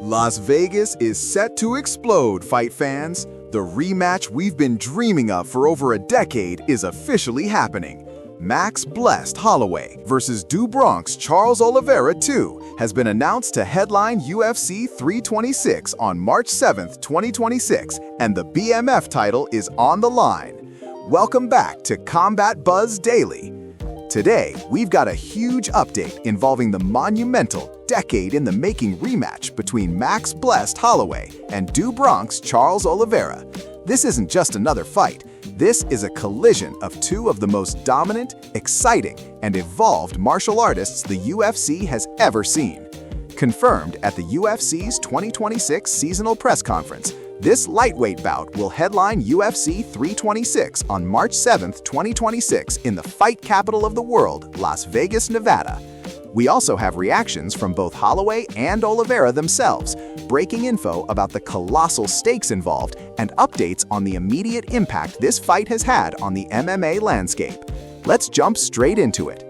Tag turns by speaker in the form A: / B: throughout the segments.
A: Las Vegas is set to explode, fight fans. The rematch we've been dreaming of for over a decade is officially happening. Blessed Holloway versus Do Bronx Charles Oliveira 2 has been announced to headline UFC 326 on March 7th, 2026, and the BMF title is on the line. Welcome back to Combat Buzz Daily. Today, we've got a huge update involving the monumental decade-in-the-making rematch between Blessed Holloway and Do Bronx Charles Oliveira. This isn't just another fight. This is a collision of two of the most dominant, exciting, and evolved martial artists the UFC has ever seen. Confirmed at the UFC's 2026 seasonal press conference, this lightweight bout will headline UFC 326 on March 7th, 2026 in the fight capital of the world, Las Vegas, Nevada. We also have reactions from both Holloway and Oliveira themselves, breaking info about the colossal stakes involved and updates on the immediate impact this fight has had on the MMA landscape. Let's jump straight into it.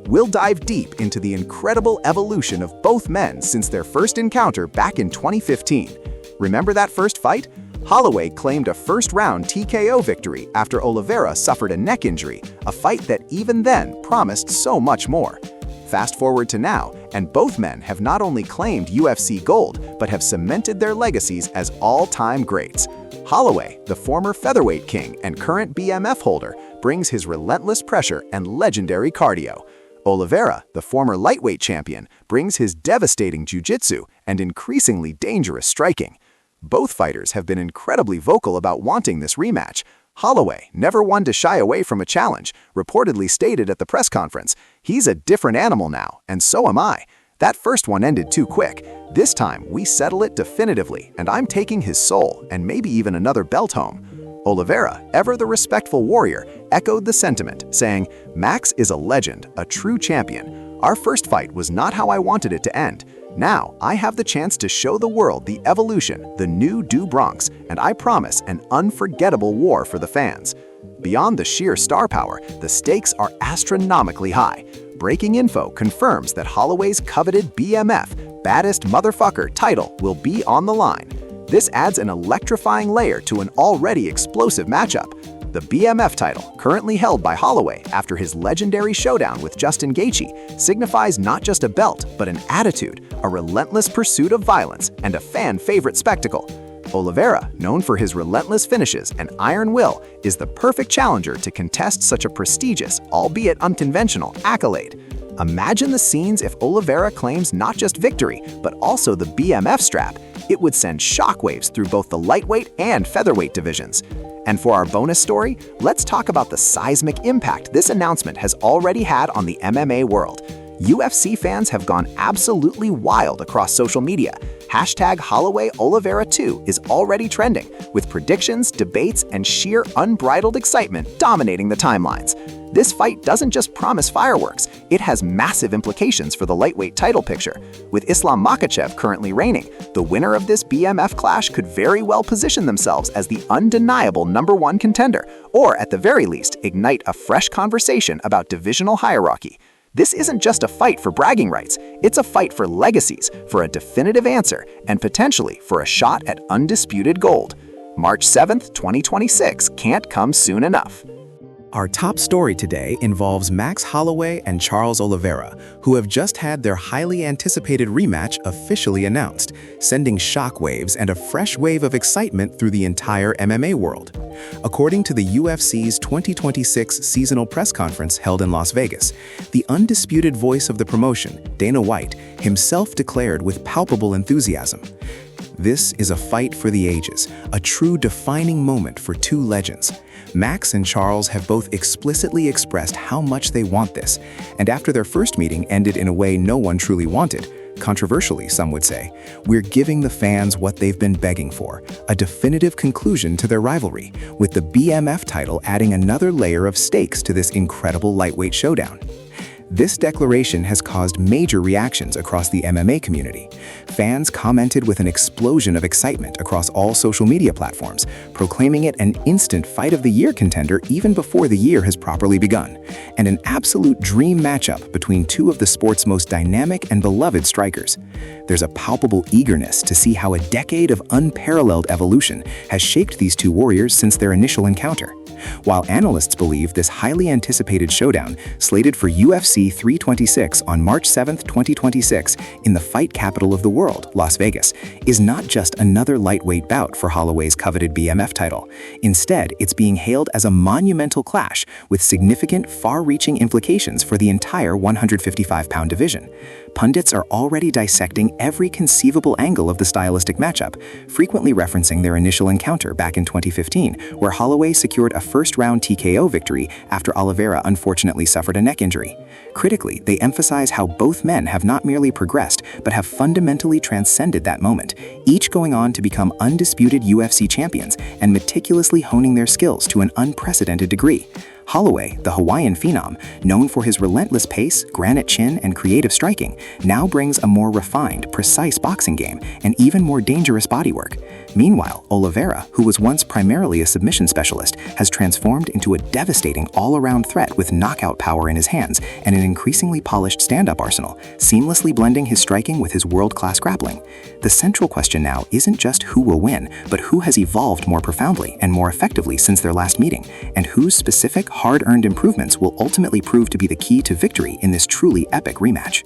A: We'll dive deep into the incredible evolution of both men since their first encounter back in 2015. Remember that first fight? Holloway claimed a first-round TKO victory after Oliveira suffered a neck injury, a fight that even then promised so much more. Fast forward to now, and both men have not only claimed UFC gold, but have cemented their legacies as all-time greats. Holloway, the former featherweight king and current BMF holder, brings his relentless pressure and legendary cardio. Oliveira, the former lightweight champion, brings his devastating jiu-jitsu and increasingly dangerous striking. Both fighters have been incredibly vocal about wanting this rematch. Holloway, never one to shy away from a challenge, reportedly stated at the press conference, "He's a different animal now, and so am I. That first one ended too quick. This time, we settle it definitively, and I'm taking his soul, and maybe even another belt home." Oliveira, ever the respectful warrior, echoed the sentiment, saying, "Max is a legend, a true champion. Our first fight was not how I wanted it to end. Now, I have the chance to show the world the evolution, the new Do Bronx, and I promise an unforgettable war for the fans." Beyond the sheer star power, the stakes are astronomically high. Breaking info confirms that Holloway's coveted BMF, Baddest Motherfucker title will be on the line. This adds an electrifying layer to an already explosive matchup. The BMF title, currently held by Holloway after his legendary showdown with Justin Gaethje, signifies not just a belt, but an attitude, a relentless pursuit of violence, and a fan-favorite spectacle. Oliveira, known for his relentless finishes and iron will, is the perfect challenger to contest such a prestigious, albeit unconventional, accolade. Imagine the scenes if Oliveira claims not just victory, but also the BMF strap. It would send shockwaves through both the lightweight and featherweight divisions. And for our bonus story, let's talk about the seismic impact this announcement has already had on the MMA world. UFC fans have gone absolutely wild across social media. Hashtag Holloway Oliveira 2 is already trending, with predictions, debates, and sheer unbridled excitement dominating the timelines. This fight doesn't just promise fireworks, it has massive implications for the lightweight title picture. With Islam Makhachev currently reigning, the winner of this BMF clash could very well position themselves as the undeniable #1 contender, or at the very least, ignite a fresh conversation about divisional hierarchy. This isn't just a fight for bragging rights, it's a fight for legacies, for a definitive answer, and potentially for a shot at undisputed gold. March 7th, 2026 can't come soon enough.
B: Our top story today involves Holloway and Charles Oliveira, who have just had their highly anticipated rematch officially announced, sending shockwaves and a fresh wave of excitement through the entire MMA world. According to the UFC's 2026 seasonal press conference held in Las Vegas, the undisputed voice of the promotion, Dana White, himself declared with palpable enthusiasm, "This is a fight for the ages, a true defining moment for two legends. Max and Charles have both explicitly expressed how much they want this, and after their first meeting ended in a way no one truly wanted, controversially some would say, we're giving the fans what they've been begging for, a definitive conclusion to their rivalry, with the BMF title adding another layer of stakes to this incredible lightweight showdown." This declaration has caused major reactions across the MMA community. Fans commented with an explosion of excitement across all social media platforms, proclaiming it an instant Fight of the Year contender even before the year has properly begun, and an absolute dream matchup between two of the sport's most dynamic and beloved strikers. There's a palpable eagerness to see how a decade of unparalleled evolution has shaped these two warriors since their initial encounter. While analysts believe this highly anticipated showdown, slated for UFC 326 on March 7, 2026, in the fight capital of the world, Las Vegas, is not just another lightweight bout for Holloway's coveted BMF title. Instead, it's being hailed as a monumental clash with significant, far-reaching implications for the entire 155-pound division. Pundits are already dissecting every conceivable angle of the stylistic matchup, frequently referencing their initial encounter back in 2015, where Holloway secured a first-round TKO victory after Oliveira unfortunately suffered a neck injury. Critically, they emphasize how both men have not merely progressed, but have fundamentally transcended that moment, each going on to become undisputed UFC champions and meticulously honing their skills to an unprecedented degree. Holloway, the Hawaiian phenom, known for his relentless pace, granite chin, and creative striking, now brings a more refined, precise boxing game and even more dangerous bodywork. Meanwhile, Oliveira, who was once primarily a submission specialist, has transformed into a devastating all-around threat with knockout power in his hands and an increasingly polished stand-up arsenal, seamlessly blending his striking with his world-class grappling. The central question now isn't just who will win, but who has evolved more profoundly and more effectively since their last meeting, and whose specific, hard-earned improvements will ultimately prove to be the key to victory in this truly epic rematch.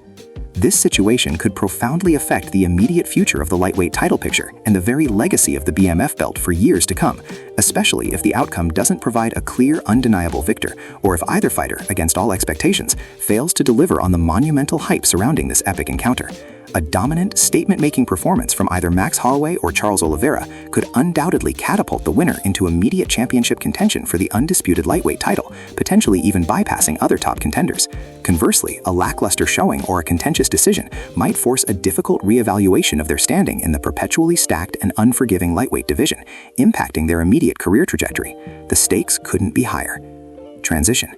B: This situation could profoundly affect the immediate future of the lightweight title picture and the very legacy of the BMF belt for years to come, especially if the outcome doesn't provide a clear, undeniable victor, or if either fighter, against all expectations, fails to deliver on the monumental hype surrounding this epic encounter. A dominant, statement-making performance from either Max Holloway or Charles Oliveira could undoubtedly catapult the winner into immediate championship contention for the undisputed lightweight title, potentially even bypassing other top contenders. Conversely, a lackluster showing or a contentious decision might force a difficult reevaluation of their standing in the perpetually stacked and unforgiving lightweight division, impacting their immediate career trajectory. The stakes couldn't be higher. Transition.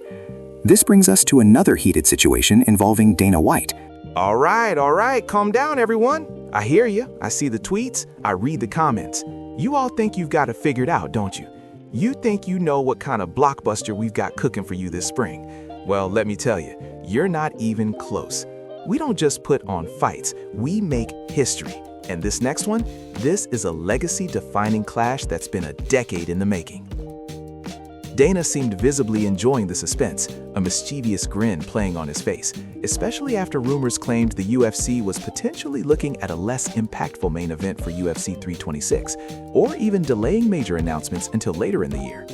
B: This brings us to another heated situation involving Dana White.
C: All right, calm down, everyone. I hear you. I see the tweets. I read the comments. You all think you've got it figured out, don't you? You think you know what kind of blockbuster we've got cooking for you this spring. Well, let me tell you, you're not even close. We don't just put on fights, we make history. And this next one, this is a legacy-defining clash that's been a decade in the making. Dana seemed visibly enjoying the suspense, a mischievous grin playing on his face, especially after rumors claimed the UFC was potentially looking at a less impactful main event for UFC 326, or even delaying major announcements until later in the year.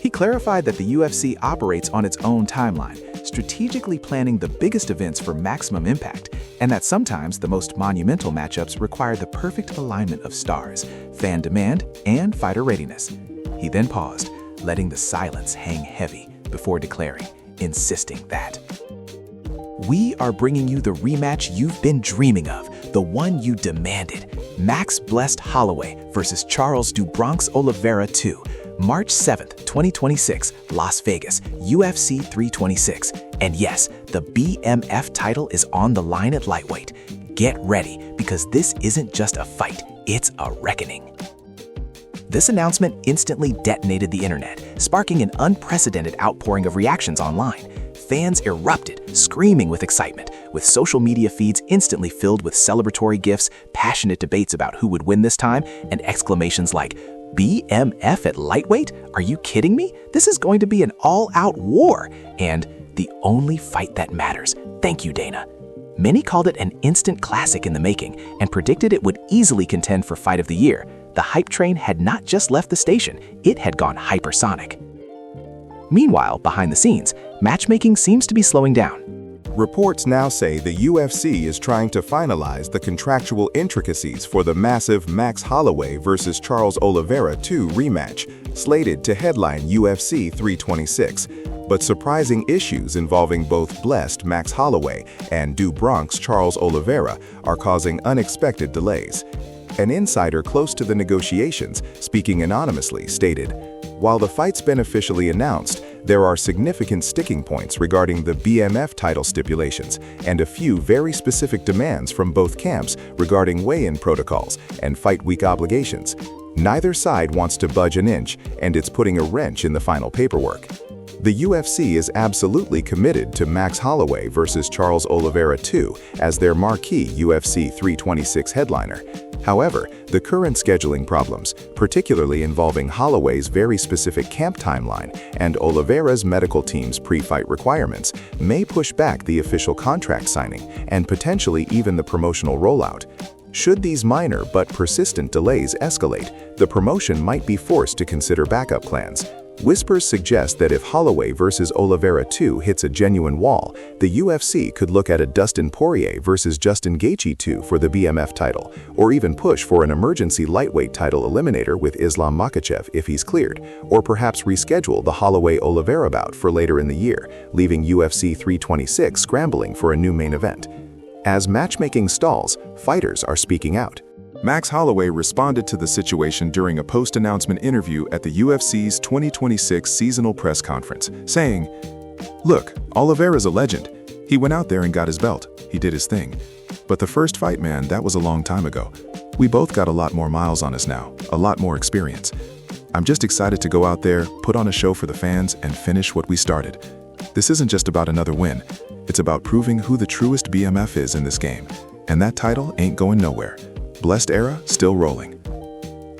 C: He clarified that the UFC operates on its own timeline, strategically planning the biggest events for maximum impact, and that sometimes the most monumental matchups require the perfect alignment of stars, fan demand, and fighter readiness. He then paused, letting the silence hang heavy before declaring, insisting that we are bringing you the rematch you've been dreaming of, the one you demanded. Max Blessed Holloway versus Charles Do Bronx Oliveira 2, March 7th, 2026, Las Vegas, UFC 326. And yes, the BMF title is on the line at lightweight. Get ready, because this isn't just a fight, it's a reckoning. This announcement instantly detonated the internet, sparking an unprecedented outpouring of reactions online. Fans erupted, screaming with excitement, with social media feeds instantly filled with celebratory gifs, passionate debates about who would win this time, and exclamations like, "BMF at lightweight? Are you kidding me? This is going to be an all-out war!" And "the only fight that matters. Thank you, Dana." Many called it an instant classic in the making and predicted it would easily contend for Fight of the Year. The hype train had not just left the station, it had gone hypersonic. Meanwhile, behind the scenes, matchmaking seems to be slowing down.
A: Reports now say the UFC is trying to finalize the contractual intricacies for the massive Max Holloway versus Charles Oliveira 2 rematch, slated to headline UFC 326. But surprising issues involving both Blessed Max Holloway and Do Bronx Charles Oliveira are causing unexpected delays. An insider close to the negotiations, speaking anonymously, stated, "While the fight's been officially announced,
B: there are significant sticking points regarding the BMF title stipulations and a few very specific demands from both camps regarding weigh-in protocols and fight week obligations. Neither side wants to budge an inch, and it's putting a wrench in the final paperwork. The UFC is absolutely committed to Max Holloway versus Charles Oliveira 2 as their marquee UFC 326 headliner. However, the current scheduling problems, particularly involving Holloway's very specific camp timeline and Oliveira's medical team's pre-fight requirements, may push back the official contract signing and potentially even the promotional rollout. Should these minor but persistent delays escalate, the promotion might be forced to consider backup plans. Whispers suggest that if Holloway versus Oliveira 2 hits a genuine wall, the UFC could look at a Dustin Poirier versus Justin Gaethje 2 for the BMF title, or even push for an emergency lightweight title eliminator with Islam Makhachev if he's cleared, or perhaps reschedule the Holloway-Oliveira bout for later in the year, leaving UFC 326 scrambling for a new main event. As matchmaking stalls, fighters are speaking out.
D: Max Holloway responded to the situation during a post-announcement interview at the UFC's 2026 seasonal press conference, saying, "Look, Oliveira's a legend. He went out there and got his belt. He did his thing. But the first fight, man, that was a long time ago. We both got a lot more miles on us now, a lot more experience. I'm just excited to go out there, put on a show for the fans, and finish what we started. This isn't just about another win. It's about proving who the truest BMF is in this game. And that title ain't going nowhere. Blessed era still rolling."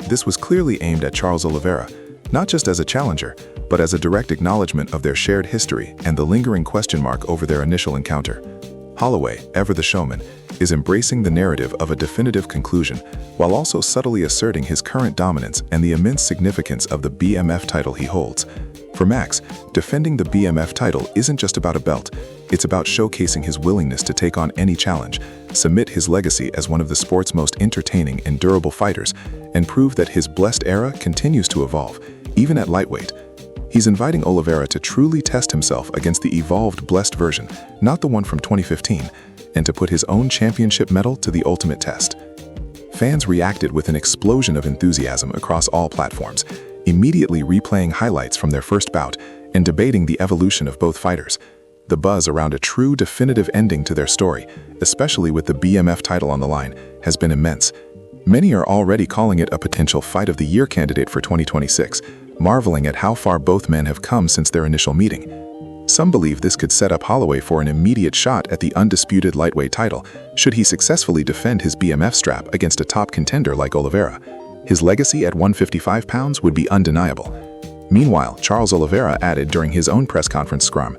D: This was clearly aimed at Charles Oliveira, not just as a challenger, but as a direct acknowledgement of their shared history and the lingering question mark over their initial encounter. Holloway, ever the showman, is embracing the narrative of a definitive conclusion, while also subtly asserting his current dominance and the immense significance of the BMF title he holds. For Max, defending the BMF title isn't just about a belt. It's about showcasing his willingness to take on any challenge, submit his legacy as one of the sport's most entertaining and durable fighters, and prove that his blessed era continues to evolve, even at lightweight. He's inviting Oliveira to truly test himself against the evolved blessed version, not the one from 2015, and to put his own championship medal to the ultimate test. Fans reacted with an explosion of enthusiasm across all platforms, immediately replaying highlights from their first bout and debating the evolution of both fighters. The buzz around a true definitive ending to their story, especially with the BMF title on the line, has been immense. Many are already calling it a potential Fight of the Year candidate for 2026, marveling at how far both men have come since their initial meeting. Some believe this could set up Holloway for an immediate shot at the undisputed lightweight title, should he successfully defend his BMF strap against a top contender like Oliveira. His legacy at 155 pounds would be undeniable. Meanwhile, Charles Oliveira added during his own press conference scrum,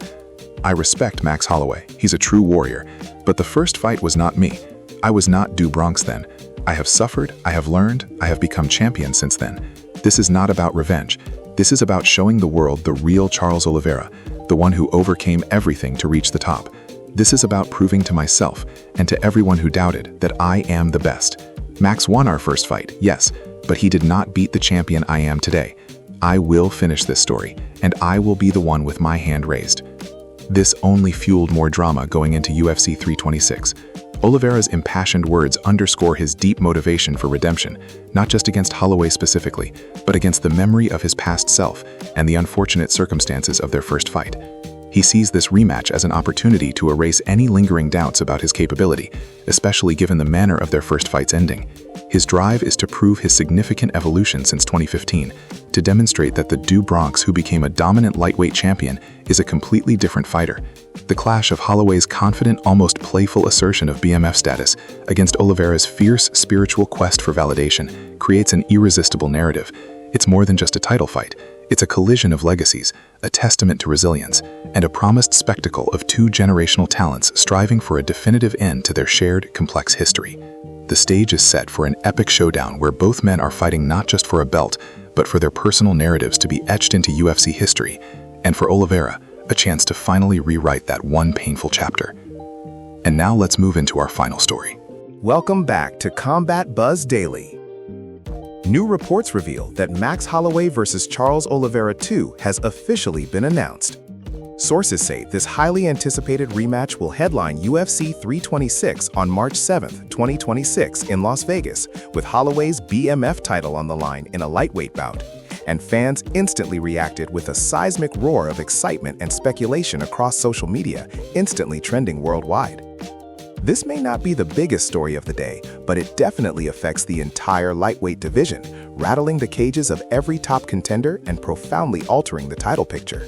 D: "I respect Max Holloway, he's a true warrior, but the first fight was not me. I was not Do Bronx then. I have suffered, I have learned, I have become champion since then. This is not about revenge. This is about showing the world the real Charles Oliveira, the one who overcame everything to reach the top. This is about proving to myself and to everyone who doubted that I am the best. Max won our first fight, yes, but he did not beat the champion I am today. I will finish this story, and I will be the one with my hand raised." This only fueled more drama going into UFC 326. Oliveira's impassioned words underscore his deep motivation for redemption, not just against Holloway specifically, but against the memory of his past self and the unfortunate circumstances of their first fight. He sees this rematch as an opportunity to erase any lingering doubts about his capability, especially given the manner of their first fight's ending. His drive is to prove his significant evolution since 2015, to demonstrate that the Do Bronx who became a dominant lightweight champion is a completely different fighter. The clash of Holloway's confident, almost playful assertion of BMF status against Oliveira's fierce spiritual quest for validation creates an irresistible narrative. It's more than just a title fight. It's a collision of legacies, a testament to resilience, and a promised spectacle of two generational talents striving for a definitive end to their shared, complex history. The stage is set for an epic showdown where both men are fighting not just for a belt, but for their personal narratives to be etched into UFC history, and for Oliveira, a chance to finally rewrite that one painful chapter. And now let's move into our final story.
B: Welcome back to Combat Buzz Daily. New reports reveal that Max Holloway versus Charles Oliveira 2 has officially been announced. Sources say this highly anticipated rematch will headline UFC 326 on March 7, 2026 in Las Vegas, with Holloway's BMF title on the line in a lightweight bout. and fans instantly reacted with a seismic roar of excitement and speculation across social media, instantly trending worldwide. This may not be the biggest story of the day, but it definitely affects the entire lightweight division, rattling the cages of every top contender and profoundly altering the title picture.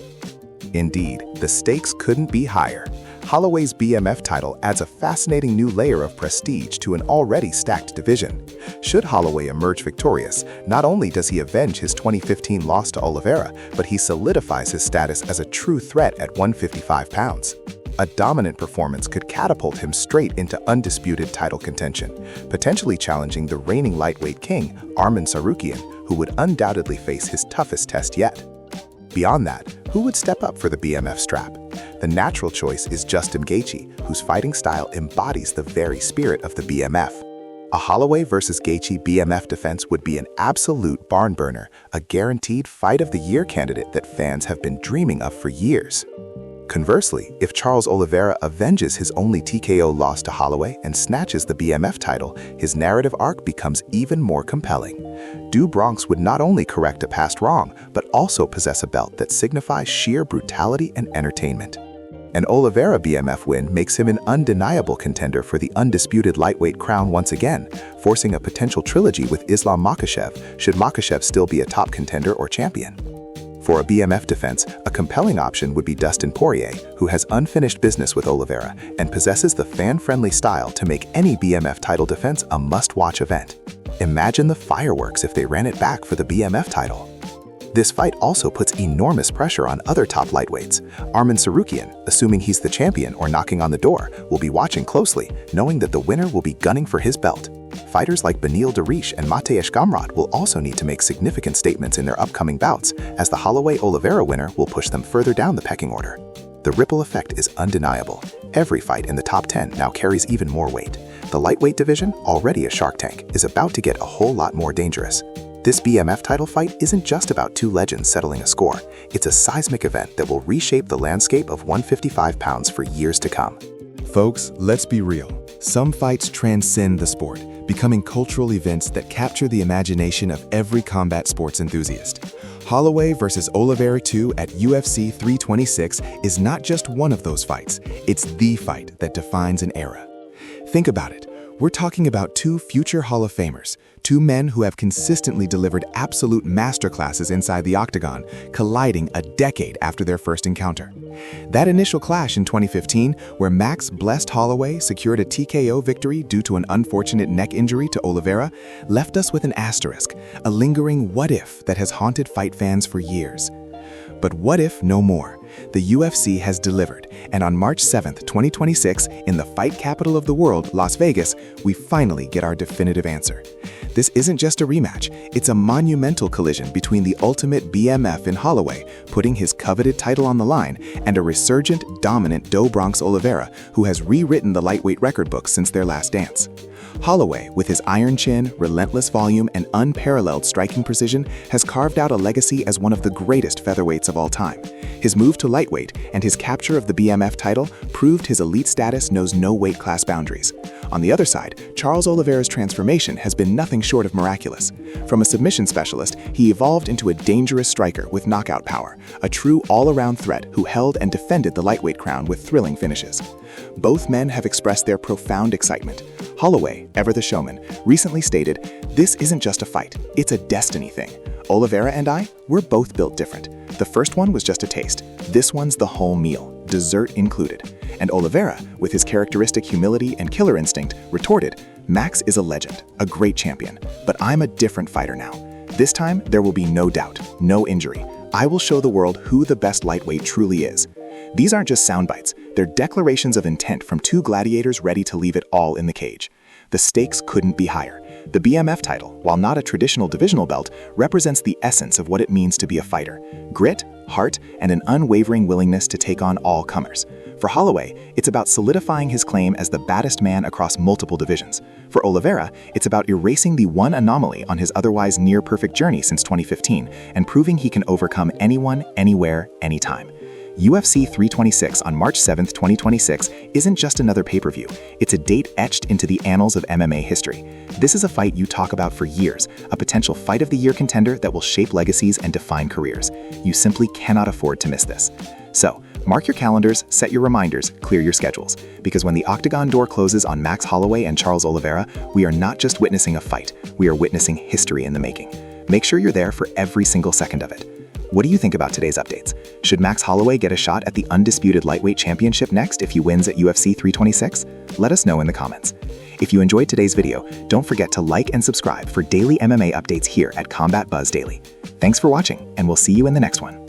B: Indeed, the stakes couldn't be higher. Holloway's BMF title adds a fascinating new layer of prestige to an already stacked division. Should Holloway emerge victorious, not only does he avenge his 2015 loss to Oliveira, but he solidifies his status as a true threat at 155 pounds. A dominant performance could catapult him straight into undisputed title contention, potentially challenging the reigning lightweight king, Arman Tsarukyan, who would undoubtedly face his toughest test yet. Beyond that, who would step up for the BMF strap? The natural choice is Justin Gaethje, whose fighting style embodies the very spirit of the BMF. A Holloway vs. Gaethje BMF defense would be an absolute barn burner, a guaranteed Fight of the Year candidate that fans have been dreaming of for years. Conversely, if Charles Oliveira avenges his only TKO loss to Holloway and snatches the BMF title, his narrative arc becomes even more compelling. Do Bronx would not only correct a past wrong, but also possess a belt that signifies sheer brutality and entertainment. An Oliveira BMF win makes him an undeniable contender for the undisputed lightweight crown once again, forcing a potential trilogy with Islam Makhachev should Makhachev still be a top contender or champion. For a BMF defense, a compelling option would be Dustin Poirier, who has unfinished business with Oliveira and possesses the fan-friendly style to make any BMF title defense a must-watch event. Imagine the fireworks if they ran it back for the BMF title. This fight also puts enormous pressure on other top lightweights. Arman Tsarukyan, assuming he's the champion or knocking on the door, will be watching closely, knowing that the winner will be gunning for his belt. Fighters like Beneil Dariush and Mateusz Gamrot will also need to make significant statements in their upcoming bouts, as the Holloway-Oliveira winner will push them further down the pecking order. The ripple effect is undeniable. Every fight in the top 10 now carries even more weight. The lightweight division, already a Shark Tank, is about to get a whole lot more dangerous. This BMF title fight isn't just about two legends settling a score. It's a seismic event that will reshape the landscape of 155 pounds for years to come.
A: Folks, let's be real. Some fights transcend the sport, becoming cultural events that capture the imagination of every combat sports enthusiast. Holloway vs. Oliveira 2 at UFC 326 is not just one of those fights, it's the fight that defines an era. Think about it. We're talking about two future Hall of Famers, two men who have consistently delivered absolute masterclasses inside the octagon, colliding a decade after their first encounter. That initial clash in 2015, where Max Blessed Holloway secured a TKO victory due to an unfortunate neck injury to Oliveira, left us with an asterisk, a lingering what-if that has haunted fight fans for years. But what if no more? The UFC has delivered, and on March 7th, 2026, in the fight capital of the world, Las Vegas, we finally get our definitive answer. This isn't just a rematch, it's a monumental collision between the ultimate BMF in Holloway, putting his coveted title on the line, and a resurgent, dominant Do Bronx Oliveira, who has rewritten the lightweight record books since their last dance. Holloway, with his iron chin, relentless volume, and unparalleled striking precision, has carved out a legacy as one of the greatest featherweights of all time. His move to lightweight and his capture of the BMF title proved his elite status knows no weight class boundaries. On the other side, Charles Oliveira's transformation has been nothing short of miraculous. From a submission specialist, he evolved into a dangerous striker with knockout power, a true all-around threat who held and defended the lightweight crown with thrilling finishes. Both men have expressed their profound excitement. Holloway, ever the showman, recently stated, "This isn't just a fight, it's a destiny thing. Oliveira and I, we're both built different. The first one was just a taste. This one's the whole meal, dessert included." And Oliveira, with his characteristic humility and killer instinct, retorted, "Max is a legend, a great champion, but I'm a different fighter now. This time, there will be no doubt, no injury. I will show the world who the best lightweight truly is." These aren't just sound bites, they're declarations of intent from two gladiators ready to leave it all in the cage. The stakes couldn't be higher. The BMF title, while not a traditional divisional belt, represents the essence of what it means to be a fighter: grit, heart, and an unwavering willingness to take on all comers. For Holloway, it's about solidifying his claim as the baddest man across multiple divisions. For Oliveira, it's about erasing the one anomaly on his otherwise near-perfect journey since 2015 and proving he can overcome anyone, anywhere, anytime.
B: UFC 326 on March 7, 2026 isn't just another pay-per-view, it's a date etched into the annals of MMA history. This is a fight you talk about for years, a potential fight of the year contender that will shape legacies and define careers. You simply cannot afford to miss this. So, mark your calendars, set your reminders, clear your schedules. Because when the octagon door closes on Max Holloway and Charles Oliveira, we are not just witnessing a fight, we are witnessing history in the making. Make sure you're there for every single second of it. What do you think about today's updates? Should Max Holloway get a shot at the undisputed lightweight championship next if he wins at UFC 326? Let us know in the comments. If you enjoyed today's video, don't forget to like and subscribe for daily MMA updates here at Combat Buzz Daily. Thanks for watching, and we'll see you in the next one.